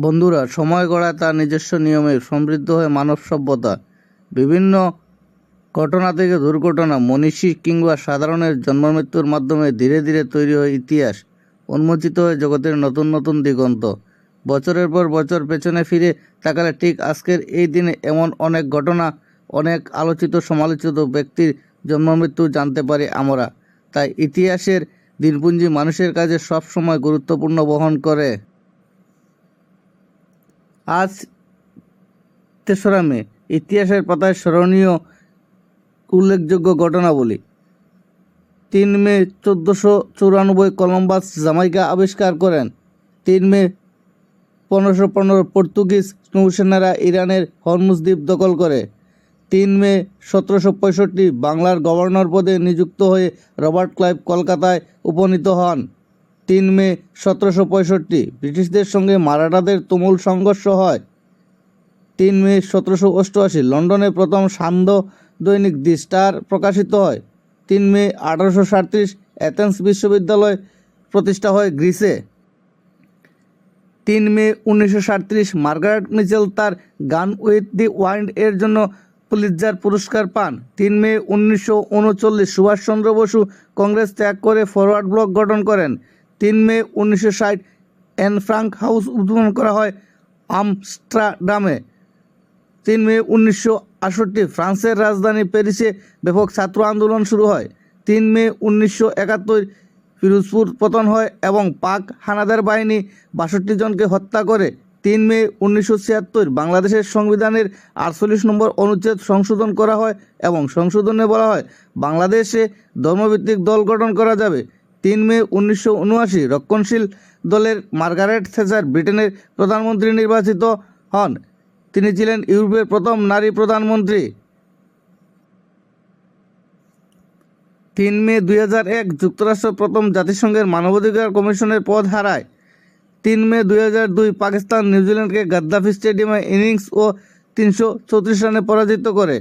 বন্ধুরা, সময় গড়ায় তার নিজস্ব নিয়মে সমৃদ্ধ হয়ে মানব সভ্যতা। বিভিন্ন ঘটনা থেকে দুর্ঘটনা, মনীষী কিংবা সাধারণের জন্মমৃত্যুর মাধ্যমে ধীরে ধীরে তৈরি হয় ইতিহাস, উন্মোচিত হয়ে জগতের নতুন নতুন দিগন্ত। বছরের পর বছর পেছনে ফিরে তাকালে ঠিক আজকের এই দিনে এমন অনেক ঘটনা, অনেক আলোচিত সমালোচিত ব্যক্তির জন্মমৃত্যু জানতে পারি আমরা। তাই ইতিহাসের দিনপুঞ্জি মানুষের কাছে সবসময় গুরুত্বপূর্ণ বহন করে। আজ ৩রা মে, ইতিহাসের পাতায় স্মরণীয় উল্লেখযোগ্য ঘটনাবলী। ৩ মে ১৪৯৪ কলম্বাস জামাইকা আবিষ্কার করেন। ৩ মে ১৫১৫ পর্তুগিজ নৌসেনারা ইরানের হরমুজ দ্বীপ দখল করে। ৩ মে ১৭৬৫ বাংলার গভর্নর পদে নিযুক্ত হয়ে রবার্ট ক্লাইভ কলকাতায় উপনীত হন। ৩ মে ১৭৬৫ ব্রিটিশদের সঙ্গে মারাঠাদের তুমুল সংঘর্ষ হয়। ৩ মে ১৭৮৮ লন্ডনে প্রথম সান্ধ্য দৈনিক দি স্টার প্রকাশিত হয়। ৩ মে ১৮৩৭ অ্যাথেন্স বিশ্ববিদ্যালয় প্রতিষ্ঠা হয় গ্রিসে। ৩ মে ১৯৩৭ মার্গারেট মিচেল তার গান উইথ দি ওয়াইন্ড এর জন্য পুলিৎজার পুরস্কার পান। ৩ মে ১৯৩৯ সুভাষচন্দ্র বসু কংগ্রেস ত্যাগ করে ফরওয়ার্ড ব্লক গঠন করেন। ৩ মে ১৯৬০ অ্যান ফ্রাঙ্ক হাউস উদ্বোধন করা হয় আমস্টারডামে। ৩ মে ১৯৬৮ ফ্রান্সের রাজধানী প্যারিসে ব্যাপক ছাত্র আন্দোলন শুরু হয়। ৩ মে ১৯৭১ ফিরোজপুর পতন হয় এবং পাক হানাদার বাহিনী ৬২ জনকে হত্যা করে। ৩ মে ১৯৭৬ বাংলাদেশের সংবিধানের ৪৮ নম্বর অনুচ্ছেদ সংশোধন করা হয় এবং সংশোধনে বলা হয় বাংলাদেশে ধর্মভিত্তিক দল গঠন করা যাবে। ৩ মে ১৯৭৯ রক্ষণশীল দলের মার্গারেট থেচার ব্রিটেনের প্রধানমন্ত্রী নির্বাচিত হন। তিনি ছিলেন ইউরোপের প্রথম নারী প্রধানমন্ত্রী। ৩ মে ২০০১ যুক্তরাষ্ট্র প্রথম জাতিসংঘের মানবাধিকার কমিশনের পদ হারায়। ৩ মে ২০০২ পাকিস্তান নিউজিল্যান্ডকে গাদ্দাফি স্টেডিয়ামে ইনিংস ও ৩৩৪ রানে পরাজিত করে।